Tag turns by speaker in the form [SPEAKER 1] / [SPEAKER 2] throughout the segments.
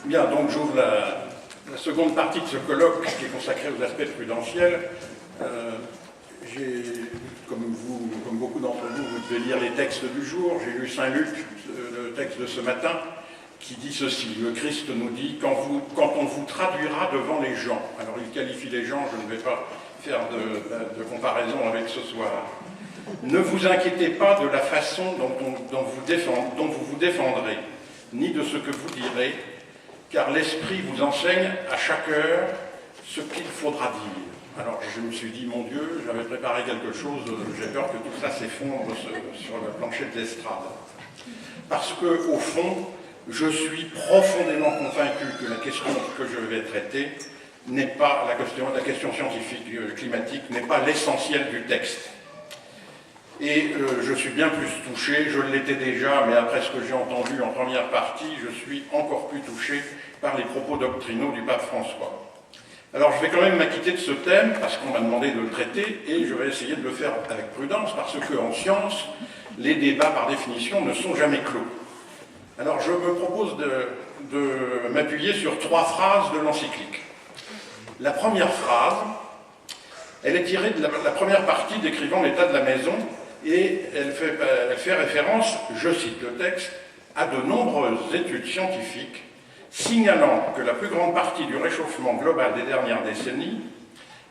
[SPEAKER 1] Bien, donc j'ouvre la seconde partie de ce colloque qui est consacré aux aspects prudentiels. Comme beaucoup d'entre vous, vous devez lire les textes du jour. J'ai lu Saint-Luc, le texte de ce matin, qui dit ceci. Le Christ nous dit, quand on vous traduira devant les gens, alors il qualifie les gens, je ne vais pas faire de comparaison avec ce soir, ne vous inquiétez pas de la façon dont vous vous défendrez, ni de ce que vous direz, car l'Esprit vous enseigne à chaque heure ce qu'il faudra dire. Alors je me suis dit, mon Dieu, j'avais préparé quelque chose, j'ai peur que tout ça s'effondre sur le plancher de l'estrade. Parce que, au fond, je suis profondément convaincu que la question que je vais traiter n'est pas la question scientifique climatique, n'est pas l'essentiel du texte. Et je suis bien plus touché, je l'étais déjà, mais après ce que j'ai entendu en première partie, je suis encore plus touché par les propos doctrinaux du pape François. Alors je vais quand même m'acquitter de ce thème, parce qu'on m'a demandé de le traiter, et je vais essayer de le faire avec prudence, parce qu'en science, les débats par définition ne sont jamais clos. Alors je me propose de m'appuyer sur 3 phrases de l'encyclique. La première phrase, elle est tirée de la première partie décrivant l'état de la maison, et elle fait référence, je cite le texte, à de nombreuses études scientifiques signalant que la plus grande partie du réchauffement global des dernières décennies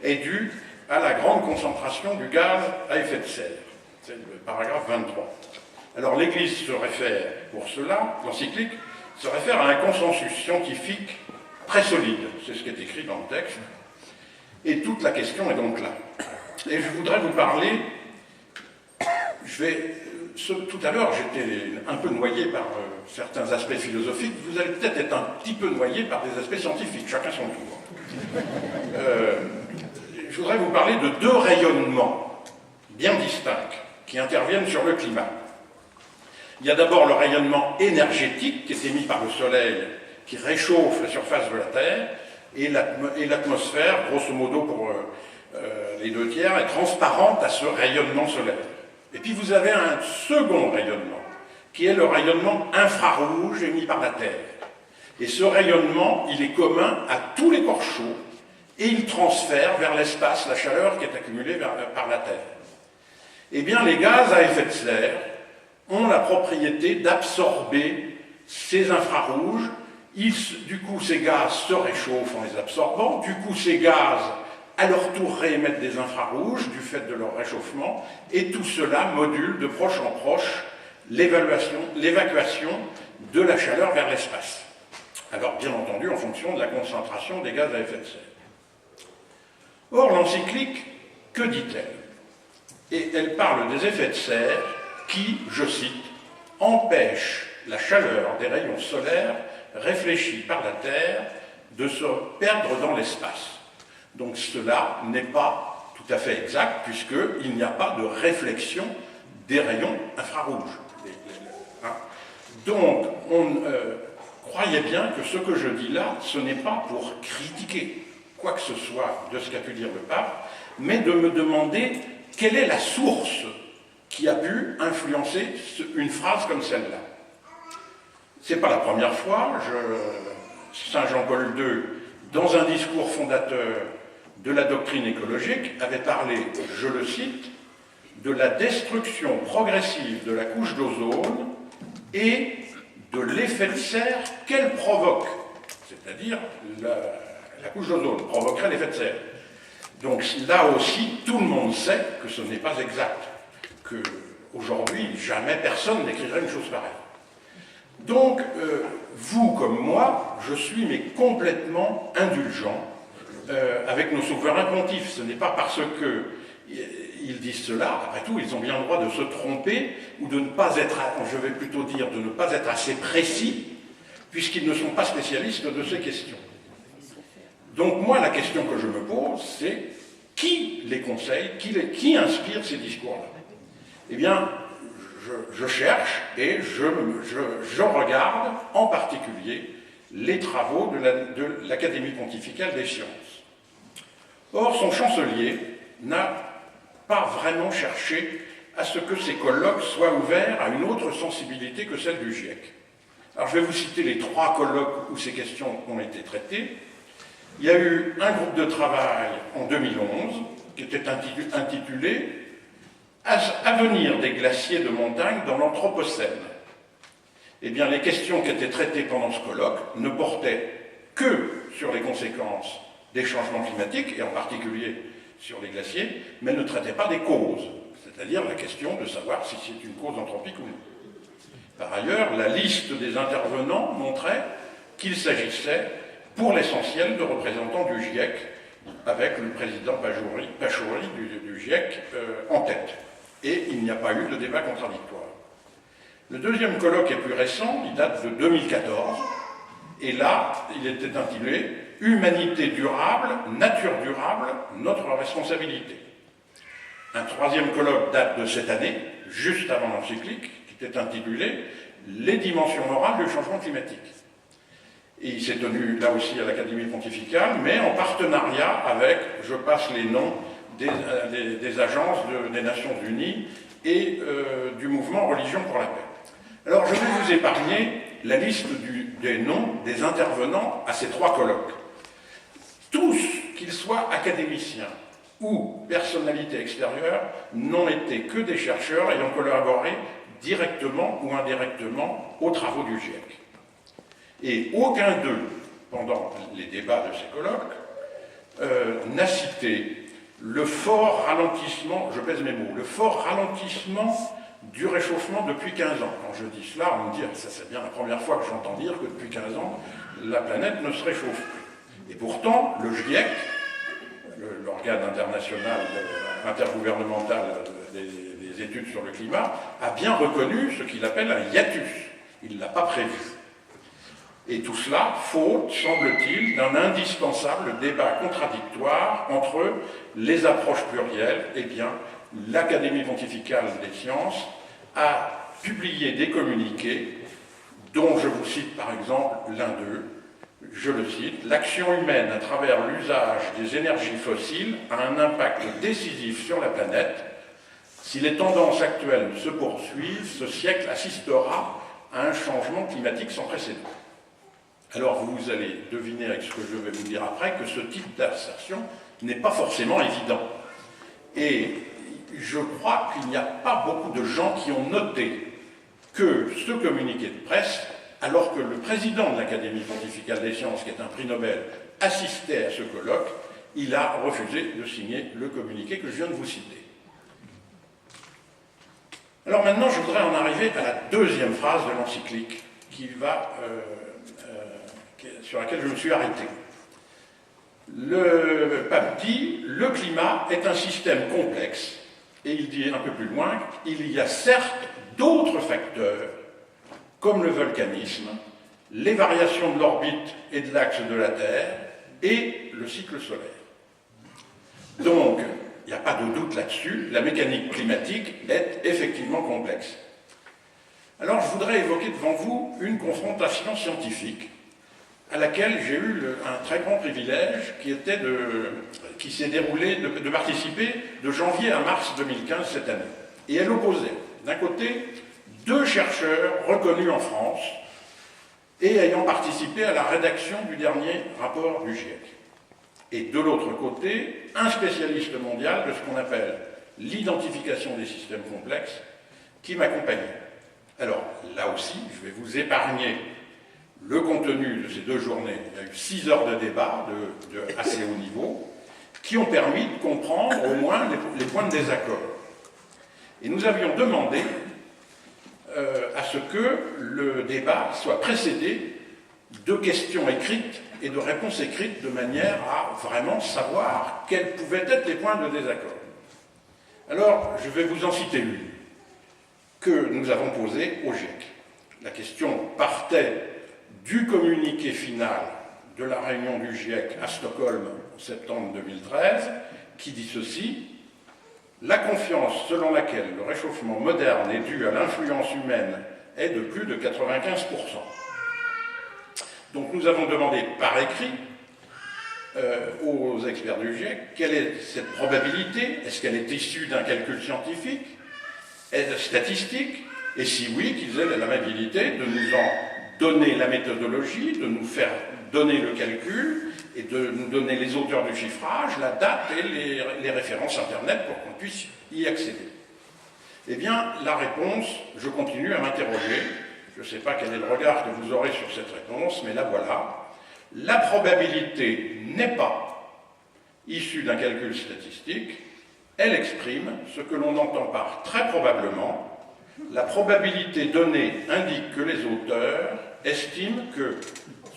[SPEAKER 1] est due à la grande concentration du gaz à effet de serre. C'est le paragraphe 23. Alors l'Église se réfère, pour cela, l'encyclique, se réfère à un consensus scientifique très solide. C'est ce qui est écrit dans le texte. Et toute la question est donc là. Et je voudrais vous parler... Tout à l'heure, j'étais un peu noyé par certains aspects philosophiques. Vous allez peut-être être un petit peu noyé par des aspects scientifiques, chacun son tour. Je voudrais vous parler de 2 rayonnements bien distincts qui interviennent sur le climat. Il y a d'abord le rayonnement énergétique qui est émis par le Soleil, qui réchauffe la surface de la Terre, et l'atmosphère, grosso modo pour les 2 tiers, est transparente à ce rayonnement solaire. Et puis vous avez un second rayonnement, qui est le rayonnement infrarouge émis par la Terre. Et ce rayonnement, il est commun à tous les corps chauds, et il transfère vers l'espace la chaleur qui est accumulée par la Terre. Eh bien, les gaz à effet de serre ont la propriété d'absorber ces infrarouges. Du coup, ces gaz se réchauffent en les absorbant. Du coup, ces gaz à leur tour réémettent des infrarouges du fait de leur réchauffement, et tout cela module de proche en proche l'évacuation de la chaleur vers l'espace. Alors, bien entendu, en fonction de la concentration des gaz à effet de serre. Or, l'encyclique, que dit-elle? Et elle parle des effets de serre qui, je cite, empêchent la chaleur des rayons solaires réfléchis par la Terre de se perdre dans l'espace. Donc cela n'est pas tout à fait exact, puisqu'il n'y a pas de réflexion des rayons infrarouges. Donc, croyez bien que ce que je dis là, ce n'est pas pour critiquer quoi que ce soit de ce qu'a pu dire le pape, mais de me demander quelle est la source qui a pu influencer une phrase comme celle-là. Ce n'est pas la première fois, Saint Jean-Paul II, dans un discours fondateur de la doctrine écologique, avait parlé, je le cite, de la destruction progressive de la couche d'ozone et de l'effet de serre qu'elle provoque. C'est-à-dire, la couche d'ozone provoquerait l'effet de serre. Donc là aussi, tout le monde sait que ce n'est pas exact, qu'aujourd'hui, jamais personne n'écrirait une chose pareille. Donc, vous comme moi, je suis mais complètement indulgent avec nos souverains pontifes. Ce n'est pas parce qu'ils disent cela, après tout, ils ont bien le droit de se tromper ou de ne pas être, je vais plutôt dire, de ne pas être assez précis, puisqu'ils ne sont pas spécialistes de ces questions. Donc moi, la question que je me pose, c'est qui les conseille, qui inspire ces discours-là? Eh bien, je cherche et je regarde en particulier les travaux de l'Académie pontificale des sciences. Or, son chancelier n'a pas vraiment cherché à ce que ces colloques soient ouverts à une autre sensibilité que celle du GIEC. Alors je vais vous citer les 3 colloques où ces questions ont été traitées. Il y a eu un groupe de travail en 2011 qui était intitulé « Avenir des glaciers de montagne dans l'Anthropocène ». Eh bien, les questions qui étaient traitées pendant ce colloque ne portaient que sur les conséquences des changements climatiques, et en particulier sur les glaciers, mais ne traitaient pas des causes, c'est-à-dire la question de savoir si c'est une cause anthropique ou non. Par ailleurs, la liste des intervenants montrait qu'il s'agissait, pour l'essentiel, de représentants du GIEC, avec le président Pachauri du GIEC en tête. Et il n'y a pas eu de débat contradictoire. Le deuxième colloque est plus récent, il date de 2014, et là, il était intitulé « Humanité durable, nature durable, notre responsabilité ». Un troisième colloque date de cette année, juste avant l'encyclique, qui était intitulé « Les dimensions morales du changement climatique ». Et il s'est tenu là aussi à l'Académie pontificale, mais en partenariat avec, je passe les noms, des agences des Nations Unies et du mouvement Religion pour la paix. Alors je vais vous épargner la liste des noms des intervenants à ces 3 colloques. Tous, qu'ils soient académiciens ou personnalités extérieures, n'ont été que des chercheurs ayant collaboré directement ou indirectement aux travaux du GIEC. Et aucun d'eux, pendant les débats de ces colloques, n'a cité le fort ralentissement, je pèse mes mots, le fort ralentissement du réchauffement depuis 15 ans. Quand je dis cela, on me dit, ça c'est bien la première fois que j'entends dire que depuis 15 ans, la planète ne se réchauffe plus. Et pourtant, le GIEC, l'organe international, intergouvernemental des études sur le climat, a bien reconnu ce qu'il appelle un hiatus. Il ne l'a pas prévu. Et tout cela, faute, semble-t-il, d'un indispensable débat contradictoire entre les approches plurielles. Eh bien, l'Académie pontificale des sciences a publié des communiqués dont je vous cite par exemple l'un d'eux, je le cite, « L'action humaine à travers l'usage des énergies fossiles a un impact décisif sur la planète. Si les tendances actuelles se poursuivent, ce siècle assistera à un changement climatique sans précédent. » Alors vous allez deviner avec ce que je vais vous dire après que ce type d'assertion n'est pas forcément évident. Et je crois qu'il n'y a pas beaucoup de gens qui ont noté que ce communiqué de presse, alors que le président de l'Académie pontificale des sciences, qui est un prix Nobel, assistait à ce colloque, il a refusé de signer le communiqué que je viens de vous citer. Alors maintenant, je voudrais en arriver à la deuxième phrase de l'encyclique, sur laquelle je me suis arrêté. Le pape dit « Le climat est un système complexe ». Et il dit un peu plus loin « Il y a certes d'autres facteurs, comme le volcanisme, les variations de l'orbite et de l'axe de la Terre et le cycle solaire. » Donc, il n'y a pas de doute là-dessus, la mécanique climatique est effectivement complexe. Alors, je voudrais évoquer devant vous une confrontation scientifique à laquelle j'ai eu un très grand privilège qui s'est déroulé de participer de janvier à mars 2015 cette année. Et elle opposait, d'un côté, 2 chercheurs reconnus en France et ayant participé à la rédaction du dernier rapport du GIEC. Et de l'autre côté, un spécialiste mondial de ce qu'on appelle l'identification des systèmes complexes qui m'accompagnait. Alors, là aussi, je vais vous épargner le contenu de ces 2 journées. Il y a eu 6 heures de débat de assez haut niveau qui ont permis de comprendre au moins les points de désaccord. Et nous avions demandé à ce que le débat soit précédé de questions écrites et de réponses écrites de manière à vraiment savoir quels pouvaient être les points de désaccord. Alors, je vais vous en citer une que nous avons posée au GIEC. La question partait du communiqué final de la réunion du GIEC à Stockholm en septembre 2013, qui dit ceci: la confiance selon laquelle le réchauffement moderne est dû à l'influence humaine est de plus de 95%. Donc nous avons demandé par écrit aux experts du GIEC quelle est cette probabilité, est-ce qu'elle est issue d'un calcul scientifique, statistique, et si oui, qu'ils aient l'amabilité de nous en donner la méthodologie, de nous faire donner le calcul et de nous donner les auteurs du chiffrage, la date et les références Internet pour qu'on puisse y accéder. Eh bien, la réponse, je continue à m'interroger. Je ne sais pas quel est le regard que vous aurez sur cette réponse, mais la voilà. La probabilité n'est pas issue d'un calcul statistique, elle exprime ce que l'on entend par très probablement. La probabilité donnée indique que les auteurs estiment que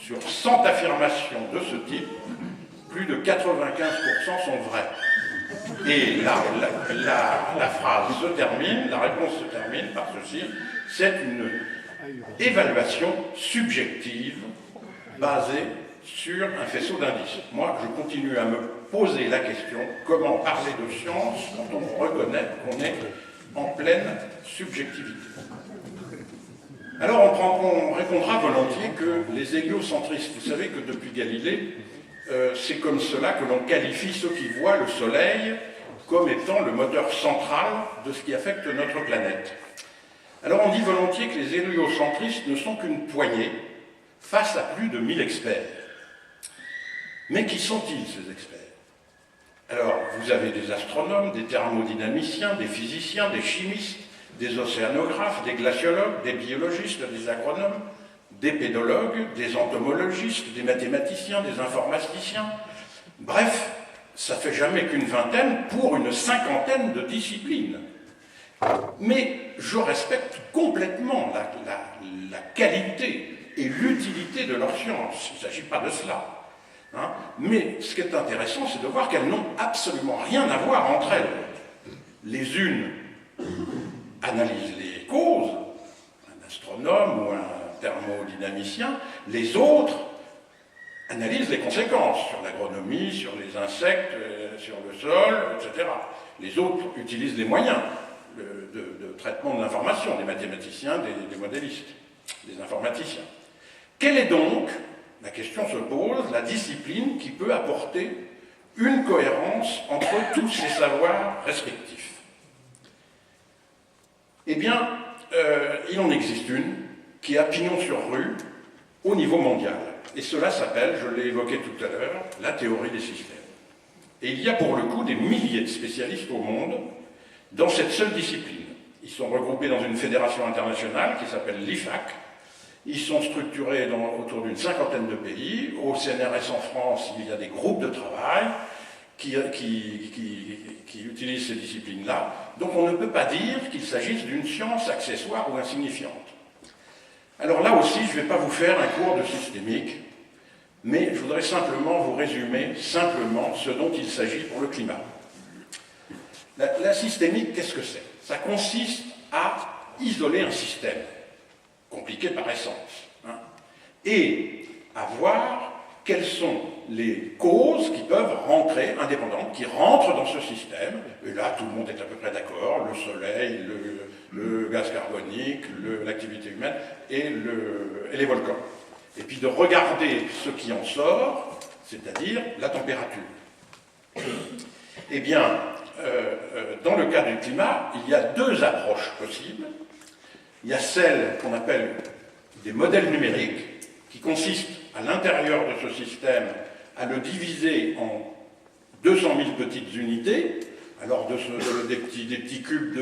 [SPEAKER 1] sur 100 affirmations de ce type, plus de 95% sont vraies. Et la phrase se termine, la réponse se termine par ceci: c'est une évaluation subjective basée sur un faisceau d'indices. Moi, je continue à me poser la question: comment parler de science quand on reconnaît qu'on est en pleine subjectivité? Alors on répondra volontiers que les héliocentristes, vous savez que depuis Galilée, c'est comme cela que l'on qualifie ceux qui voient le Soleil comme étant le moteur central de ce qui affecte notre planète. Alors on dit volontiers que les héliocentristes ne sont qu'une poignée face à plus de 1000 experts. Mais qui sont-ils, ces experts? Alors, vous avez des astronomes, des thermodynamiciens, des physiciens, des chimistes, des océanographes, des glaciologues, des biologistes, des agronomes, des pédologues, des entomologistes, des mathématiciens, des informaticiens. Bref, ça fait jamais qu'une vingtaine pour une cinquantaine de disciplines. Mais je respecte complètement la qualité et l'utilité de leur science. Il ne s'agit pas de cela. Hein? Mais ce qui est intéressant, c'est de voir qu'elles n'ont absolument rien à voir entre elles. Les unes analysent les causes, un astronome ou un thermodynamicien, les autres analysent les conséquences sur l'agronomie, sur les insectes, sur le sol, etc. Les autres utilisent les moyens de traitement de l'information, des mathématiciens, des modélistes, des informaticiens. Quelle est donc, la question se pose, la discipline qui peut apporter une cohérence entre tous ces savoirs respectifs? Eh bien, il en existe une qui a pignon sur rue au niveau mondial. Et cela s'appelle, je l'ai évoqué tout à l'heure, la théorie des systèmes. Et il y a pour le coup des milliers de spécialistes au monde dans cette seule discipline. Ils sont regroupés dans une fédération internationale qui s'appelle l'IFAC. Ils sont structurés autour d'une cinquantaine de pays. Au CNRS en France, il y a des groupes de travail qui utilisent ces disciplines-là. Donc on ne peut pas dire qu'il s'agisse d'une science accessoire ou insignifiante. Alors là aussi, je ne vais pas vous faire un cours de systémique, mais je voudrais simplement vous résumer simplement ce dont il s'agit pour le climat. La systémique, qu'est-ce que c'est? Ça consiste à isoler un système, compliqué par essence, hein, et à voir quelles sont les causes qui peuvent rentrer, indépendantes, qui rentrent dans ce système. Et là, tout le monde est à peu près d'accord, le soleil, le gaz carbonique, l'activité humaine et les volcans. Et puis de regarder ce qui en sort, c'est-à-dire la température. Eh bien, dans le cas du climat, il y a deux approches possibles. Il y a celle qu'on appelle des modèles numériques, qui consistent à l'intérieur de ce système à le diviser en 200 000 petites unités, alors des petits cubes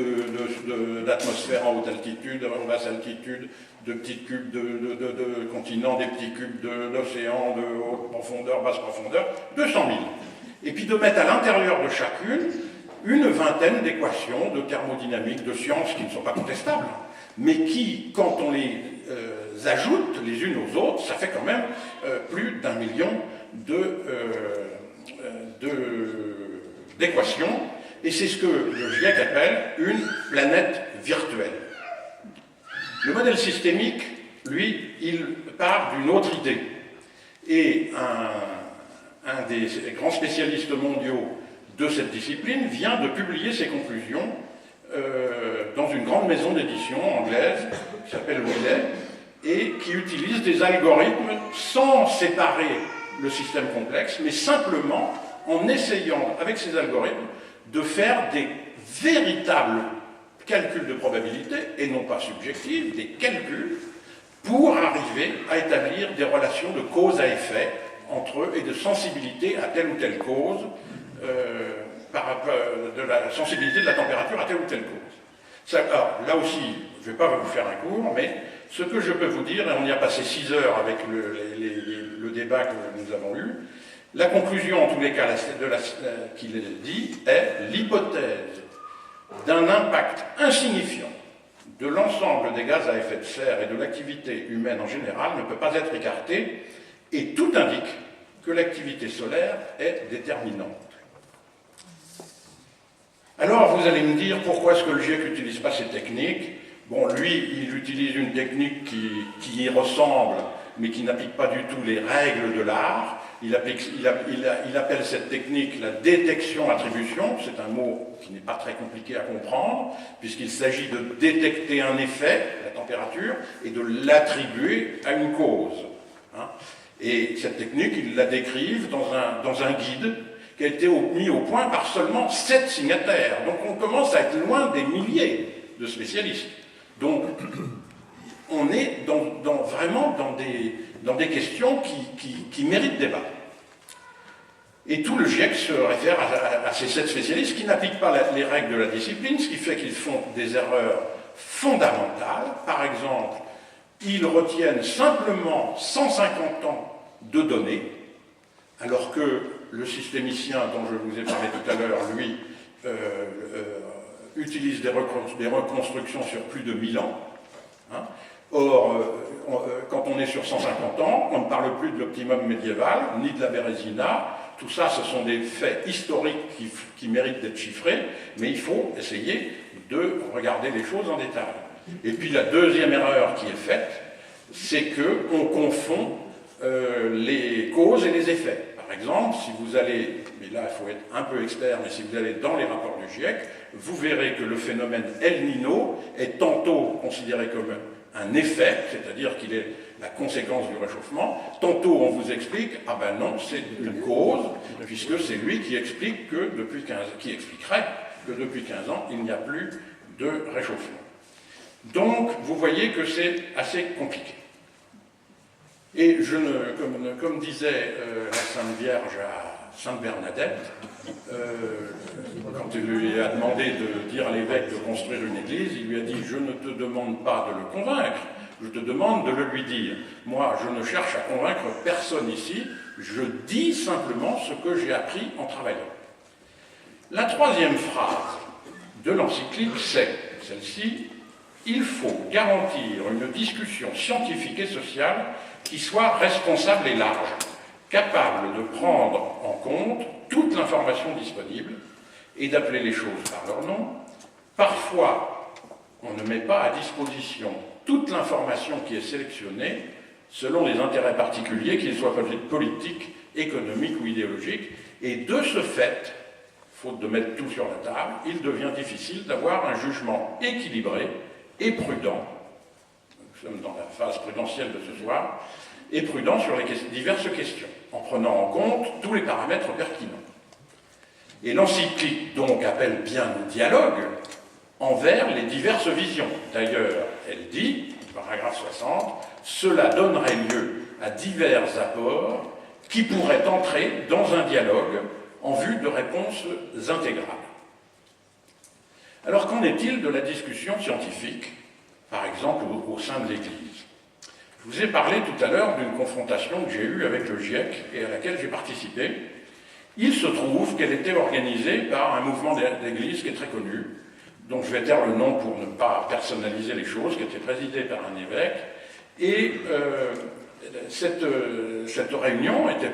[SPEAKER 1] d'atmosphère en haute altitude, en basse altitude, de petits cubes de continents, des petits cubes d'océans, de haute profondeur, basse profondeur, 200 000. Et puis de mettre à l'intérieur de chacune une vingtaine d'équations de thermodynamique, de sciences qui ne sont pas contestables, mais qui, quand on les ajoute les unes aux autres, ça fait quand même plus d'1 million d'équations, et c'est ce que le GIEC appelle une planète virtuelle. Le modèle systémique, lui, il part d'une autre idée, et un des grands spécialistes mondiaux de cette discipline vient de publier ses conclusions dans une grande maison d'édition anglaise qui s'appelle Wiley et qui utilise des algorithmes sans séparer le système complexe, mais simplement en essayant, avec ces algorithmes, de faire des véritables calculs de probabilité, et non pas subjectifs, des calculs pour arriver à établir des relations de cause à effet entre eux et de sensibilité à telle ou telle cause, de la sensibilité de la température à telle ou telle cause. Alors, là aussi, je ne vais pas vous faire un cours, mais ce que je peux vous dire, et on y a passé 6 heures avec le débat que nous avons eu, la conclusion, en tous les cas, qu'il dit, est l'hypothèse d'un impact insignifiant de l'ensemble des gaz à effet de serre et de l'activité humaine en général ne peut pas être écartée, et tout indique que l'activité solaire est déterminante. Alors, vous allez me dire, pourquoi est-ce que le GIEC n'utilise pas ces techniques? Bon, lui, il utilise une technique qui y ressemble, mais qui n'applique pas du tout les règles de l'art. Il appelle cette technique la détection-attribution. C'est un mot qui n'est pas très compliqué à comprendre, puisqu'il s'agit de détecter un effet, la température, et de l'attribuer à une cause. Hein. Et cette technique, ils la décrivent dans un guide qui a été mis au point par seulement 7 signataires. Donc on commence à être loin des milliers de spécialistes. Donc on est vraiment dans des questions qui méritent débat. Et tout le GIEC se réfère à ces 7 spécialistes qui n'appliquent pas les règles de la discipline, ce qui fait qu'ils font des erreurs fondamentales. Par exemple, ils retiennent simplement 150 ans de données, alors que le systémicien dont je vous ai parlé tout à l'heure, lui, utilise des reconstructions sur plus de 1000 ans. Hein. Or, quand on est sur 150 ans, on ne parle plus de l'optimum médiéval, ni de la Bérésina. Tout ça, ce sont des faits historiques qui méritent d'être chiffrés, mais il faut essayer de regarder les choses en détail. Et puis la deuxième erreur qui est faite, c'est qu'on confond les causes et les effets. Par exemple, si vous allez, mais là il faut être un peu expert, mais si vous allez dans les rapports du GIEC, vous verrez que le phénomène El Niño est tantôt considéré comme un effet, c'est-à-dire qu'il est la conséquence du réchauffement, tantôt on vous explique, ah ben non, c'est une cause, puisque c'est lui qui explique qui expliquerait que depuis 15 ans, il n'y a plus de réchauffement. Donc, vous voyez que c'est assez compliqué. Et comme disait la Sainte Vierge à Sainte Bernadette, quand il lui a demandé de dire à l'évêque de construire une église, il lui a dit « Je ne te demande pas de le convaincre, je te demande de le lui dire. Moi, je ne cherche à convaincre personne ici, je dis simplement ce que j'ai appris en travaillant. » La troisième phrase de l'encyclique, c'est celle-ci: « Il faut garantir une discussion scientifique et sociale qui soit responsable et large, capable de prendre en compte toute l'information disponible et d'appeler les choses par leur nom. Parfois, on ne met pas à disposition toute l'information qui est sélectionnée selon des intérêts particuliers, qu'ils soient politiques, économiques ou idéologiques, et de ce fait, faute de mettre tout sur la table, il devient difficile d'avoir un jugement équilibré et prudent. Nous sommes dans la phase prudentielle de ce soir, et prudent sur les diverses questions, en prenant en compte tous les paramètres pertinents. Et l'encyclique, donc, appelle bien au dialogue envers les diverses visions. D'ailleurs, elle dit, paragraphe 60, « Cela donnerait lieu à divers apports qui pourraient entrer dans un dialogue en vue de réponses intégrales. » Alors, qu'en est-il de la discussion scientifique, par exemple, au sein de l'Église? Je vous ai parlé tout à l'heure d'une confrontation que j'ai eue avec le GIEC et à laquelle j'ai participé. Il se trouve qu'elle était organisée par un mouvement d'église qui est très connu, dont je vais taire le nom pour ne pas personnaliser les choses, qui était présidé par un évêque. Et cette réunion était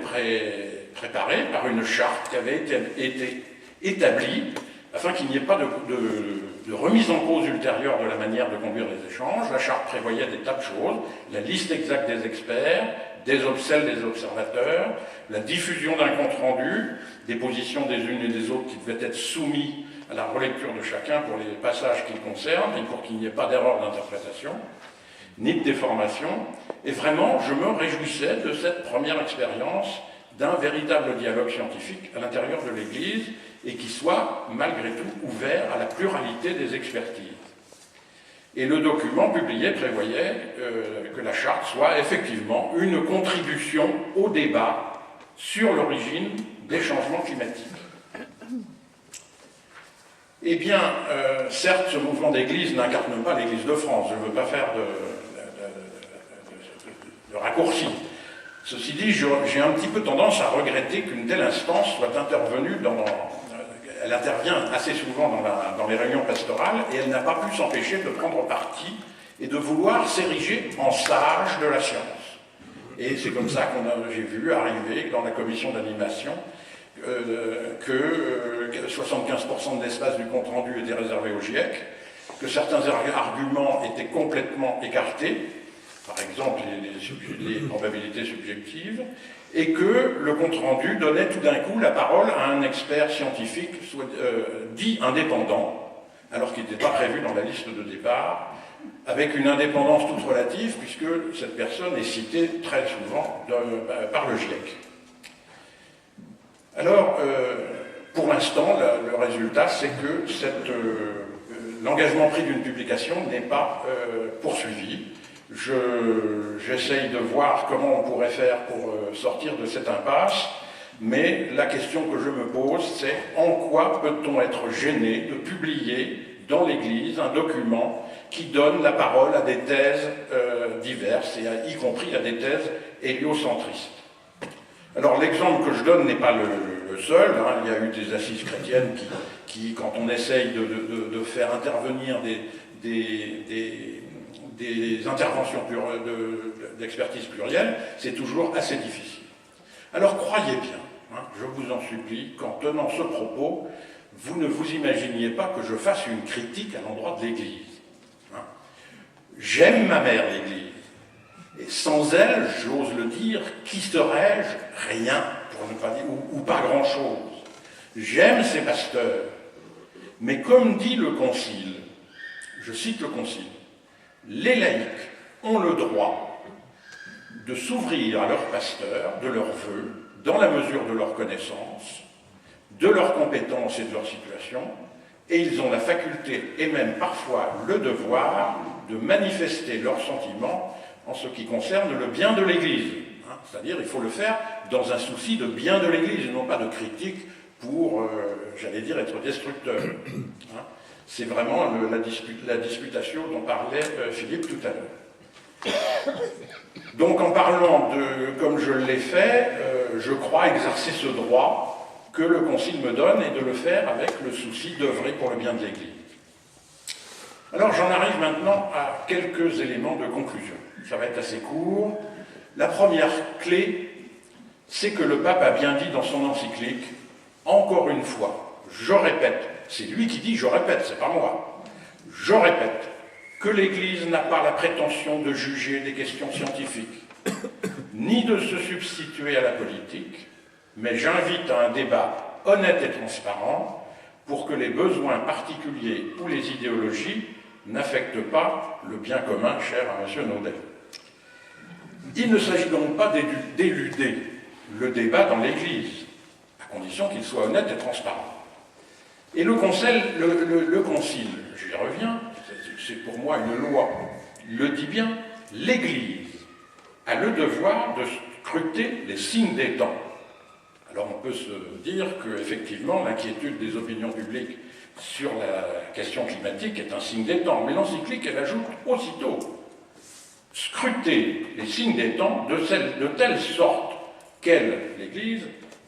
[SPEAKER 1] préparée par une charte qui avait été établie afin qu'il n'y ait pas de remise en cause ultérieure de la manière de conduire les échanges. La charte prévoyait des tas de choses, la liste exacte des experts, celle des observateurs, la diffusion d'un compte-rendu, des positions des unes et des autres qui devaient être soumis à la relecture de chacun pour les passages qui le concernent et pour qu'il n'y ait pas d'erreur d'interprétation, ni de déformation. Et vraiment, je me réjouissais de cette première expérience d'un véritable dialogue scientifique à l'intérieur de l'Église et qui soit, malgré tout, ouvert à la pluralité des expertises. Et le document publié prévoyait que la charte soit effectivement une contribution au débat sur l'origine des changements climatiques. Eh bien, certes, ce mouvement d'Église n'incarne pas l'Église de France. Je ne veux pas faire de raccourci. Ceci dit, j'ai un petit peu tendance à regretter qu'une telle instance soit intervenue elle intervient assez souvent dans les réunions pastorales et elle n'a pas pu s'empêcher de prendre parti et de vouloir s'ériger en sage de la science. Et c'est comme ça j'ai vu arriver dans la commission d'animation que 75% de l'espace du compte-rendu était réservé au GIEC, que certains arguments étaient complètement écartés, par exemple les probabilités subjectives, et que le compte-rendu donnait tout d'un coup la parole à un expert scientifique dit indépendant, alors qu'il n'était pas prévu dans la liste de départ, avec une indépendance toute relative, puisque cette personne est citée très souvent par le GIEC. Alors, pour l'instant, le résultat, c'est que l'engagement pris d'une publication n'est pas poursuivi. J'essaye de voir comment on pourrait faire pour sortir de cette impasse, mais la question que je me pose, c'est en quoi peut-on être gêné de publier dans l'Église un document qui donne la parole à des thèses diverses, et y compris à des thèses héliocentristes. Alors l'exemple que je donne n'est pas le seul, hein. Il y a eu des assises chrétiennes qui quand on essaye de faire intervenir des interventions d'expertise plurielle, c'est toujours assez difficile. Alors croyez bien, hein, je vous en supplie, qu'en tenant ce propos, vous ne vous imaginiez pas que je fasse une critique à l'endroit de l'Église. Hein. J'aime ma mère, l'Église. Et sans elle, j'ose le dire, qui serais-je? Rien, pour ne pas dire, ou pas grand-chose. J'aime ces pasteurs, mais comme dit le Concile, je cite le Concile, les laïcs ont le droit de s'ouvrir à leurs pasteurs, de leurs vœux, dans la mesure de leur connaissance, de leurs compétences et de leur situation, et ils ont la faculté, et même parfois le devoir, de manifester leurs sentiments en ce qui concerne le bien de l'Église. Hein, c'est-à-dire il faut le faire dans un souci de bien de l'Église, et non pas de critique pour, j'allais dire, être destructeur. Hein. C'est vraiment la disputation dont parlait Philippe tout à l'heure. Donc en parlant comme je l'ai fait, je crois exercer ce droit que le Concile me donne et de le faire avec le souci d'œuvrer pour le bien de l'Église. Alors j'en arrive maintenant à quelques éléments de conclusion. Ça va être assez court. La première clé, c'est que le pape a bien dit dans son encyclique, encore une fois, je répète, c'est lui qui dit je répète, c'est pas moi, je répète, que l'Église n'a pas la prétention de juger des questions scientifiques, ni de se substituer à la politique, mais j'invite à un débat honnête et transparent pour que les besoins particuliers ou les idéologies n'affectent pas le bien commun cher à M. Naudet. Il ne s'agit donc pas d'éluder le débat dans l'Église, à condition qu'il soit honnête et transparent. Et le Concile, j'y reviens, c'est pour moi une loi, il le dit bien, l'Église a le devoir de scruter les signes des temps. Alors on peut se dire qu'effectivement l'inquiétude des opinions publiques sur la question climatique est un signe des temps, mais l'encyclique elle ajoute aussitôt scruter les signes des temps de telle sorte qu'elle, l'Église,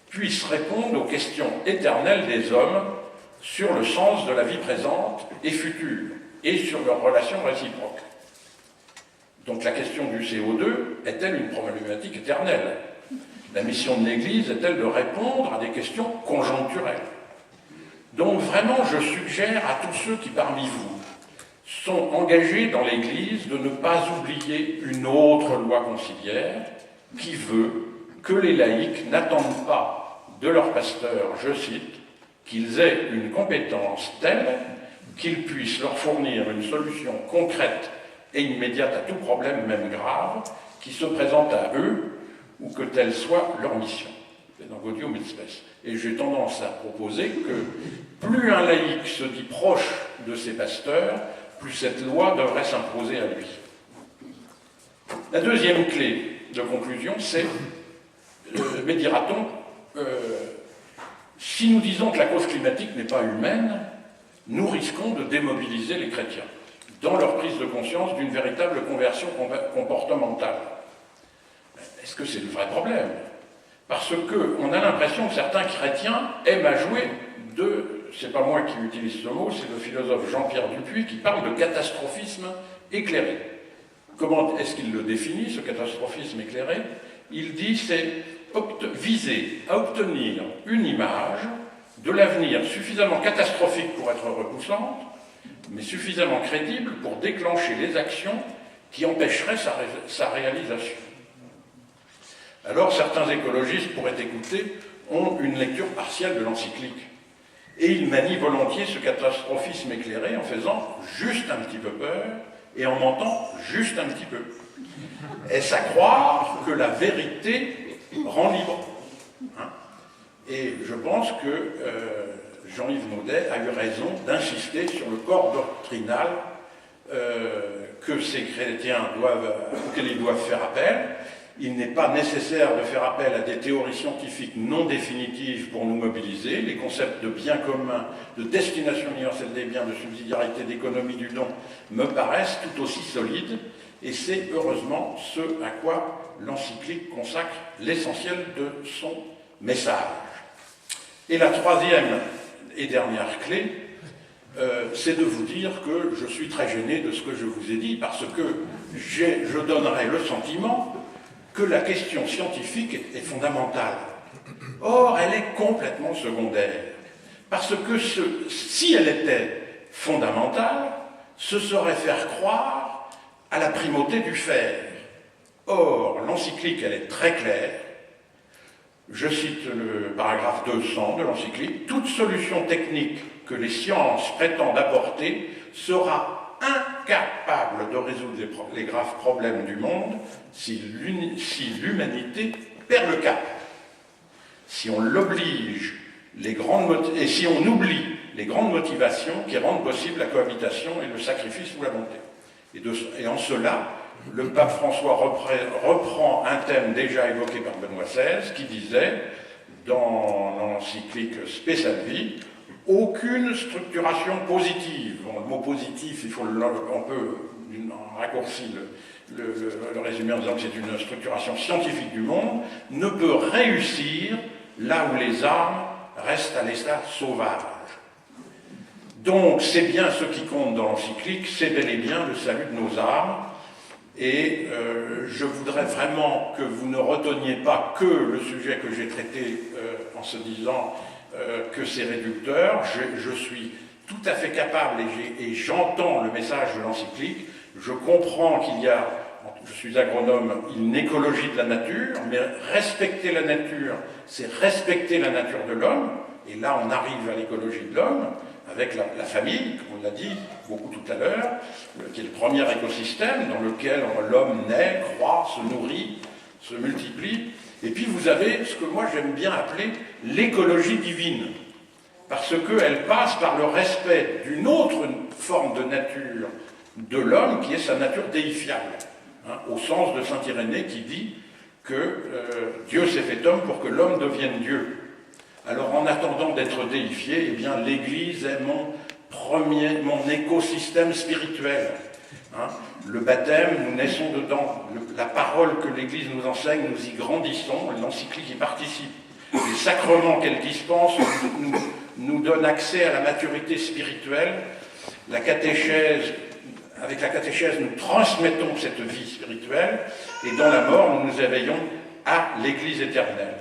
[SPEAKER 1] puisse répondre aux questions éternelles des hommes sur le sens de la vie présente et future et sur leurs relations réciproques. Donc la question du CO2 est-elle une problématique éternelle? La mission de l'Église est-elle de répondre à des questions conjoncturelles? Donc vraiment, je suggère à tous ceux qui parmi vous sont engagés dans l'Église de ne pas oublier une autre loi conciliaire qui veut que les laïcs n'attendent pas de leurs pasteurs, je cite, qu'ils aient une compétence telle qu'ils puissent leur fournir une solution concrète et immédiate à tout problème, même grave, qui se présente à eux, ou que telle soit leur mission. C'est dans Gaudium et Spes. Et j'ai tendance à proposer que plus un laïc se dit proche de ses pasteurs, plus cette loi devrait s'imposer à lui. La deuxième clé de conclusion, c'est, mais dira-t-on, si nous disons que la cause climatique n'est pas humaine, nous risquons de démobiliser les chrétiens dans leur prise de conscience d'une véritable conversion comportementale. Est-ce que c'est le vrai problème? Parce qu'on a l'impression que certains chrétiens aiment à jouer de, c'est pas moi qui utilise ce mot, c'est le philosophe Jean-Pierre Dupuy qui parle de catastrophisme éclairé. Comment est-ce qu'il le définit, ce catastrophisme éclairé? Il dit c'est viser à obtenir une image de l'avenir suffisamment catastrophique pour être repoussante, mais suffisamment crédible pour déclencher les actions qui empêcheraient sa réalisation. Alors certains écologistes, pour être écoutés, ont une lecture partielle de l'encyclique. Et ils manient volontiers ce catastrophisme éclairé en faisant juste un petit peu peur et en mentant juste un petit peu. Est-ce à croire que la vérité rend libre, hein? Et je pense que Jean-Yves Naudet a eu raison d'insister sur le corps doctrinal que ces chrétiens auxquels ils doivent faire appel. Il n'est pas nécessaire de faire appel à des théories scientifiques non définitives pour nous mobiliser. Les concepts de bien commun, de destination universelle des biens, de subsidiarité, d'économie du don me paraissent tout aussi solides, et c'est heureusement ce à quoi l'encyclique consacre l'essentiel de son message. Et la troisième et dernière clé, c'est de vous dire que je suis très gêné de ce que je vous ai dit, parce que je donnerai le sentiment que la question scientifique est fondamentale. Or, elle est complètement secondaire. Parce que si elle était fondamentale, ce serait faire croire à la primauté du faire. Or, l'encyclique, elle est très claire. Je cite le paragraphe 200 de l'encyclique. Toute solution technique que les sciences prétendent apporter sera incapable de résoudre les graves problèmes du monde si l'humanité perd le cap. Si on l'oblige et si on oublie les grandes motivations qui rendent possible la cohabitation et le sacrifice ou la bonté. Et en cela, le pape François reprend un thème déjà évoqué par Benoît XVI qui disait dans l'encyclique Spe Salvi, aucune structuration positive. Bon, le mot positif, on peut en raccourcir le résumer en disant que c'est une structuration scientifique du monde, ne peut réussir là où les armes restent à l'état sauvage. Donc c'est bien ce qui compte dans l'encyclique, c'est bel et bien le salut de nos armes. Et je voudrais vraiment que vous ne reteniez pas que le sujet que j'ai traité en se disant que c'est réducteur. Je suis tout à fait capable et j'entends le message de l'encyclique. Je comprends qu'il y a, je suis agronome, une écologie de la nature, mais respecter la nature, c'est respecter la nature de l'homme. Et là, on arrive à l'écologie de l'homme, avec la famille, comme on l'a dit beaucoup tout à l'heure, qui est le premier écosystème dans lequel l'homme naît, croît, se nourrit, se multiplie. Et puis vous avez ce que moi j'aime bien appeler l'écologie divine, parce qu'elle passe par le respect d'une autre forme de nature de l'homme, qui est sa nature déifiable, hein, au sens de saint Irénée qui dit que Dieu s'est fait homme pour que l'homme devienne Dieu. Alors en attendant d'être déifié, eh bien l'Église est mon écosystème spirituel. Hein. Le baptême, nous naissons dedans. La parole que l'Église nous enseigne, nous y grandissons. L'encyclique y participe. Les sacrements qu'elle dispense nous donnent accès à la maturité spirituelle. Avec la catéchèse, nous transmettons cette vie spirituelle. Et dans la mort, nous nous éveillons à l'Église éternelle.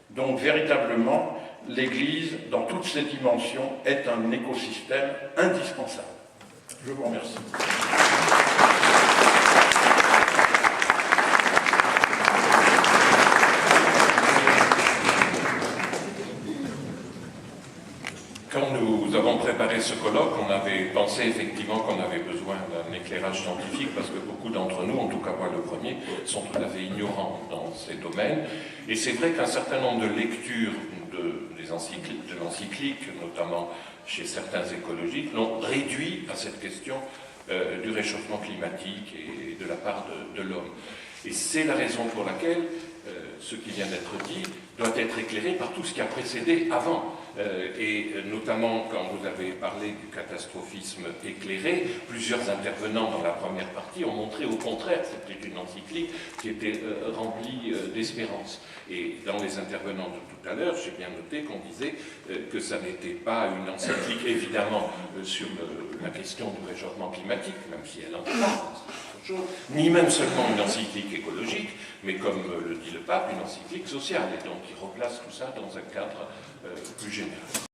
[SPEAKER 1] Donc véritablement, l'Église, dans toutes ses dimensions, est un écosystème indispensable. Je vous remercie.
[SPEAKER 2] Quand nous avons préparé ce colloque, on avait pensé effectivement qu'on avait besoin d'un éclairage scientifique parce que beaucoup d'entre nous, en tout cas moi le premier, sont tout à fait ignorants dans ces domaines. Et c'est vrai qu'un certain nombre de lectures de l'encyclique, notamment chez certains écologistes, l'ont réduit à cette question du réchauffement climatique et de la part de l'homme. Et c'est la raison pour laquelle ce qui vient d'être dit doit être éclairé par tout ce qui a précédé avant. Et notamment quand vous avez parlé du catastrophisme éclairé, plusieurs intervenants dans la première partie ont montré au contraire, c'était une encyclique qui était remplie d'espérance. Et dans les intervenants de tout à l'heure, j'ai bien noté qu'on disait que ça n'était pas une encyclique évidemment sur la question du réchauffement climatique, même si elle en parle, ni même seulement une encyclique écologique, mais comme le dit le pape, une encyclique sociale, et donc qui replace tout ça dans un cadre plus général.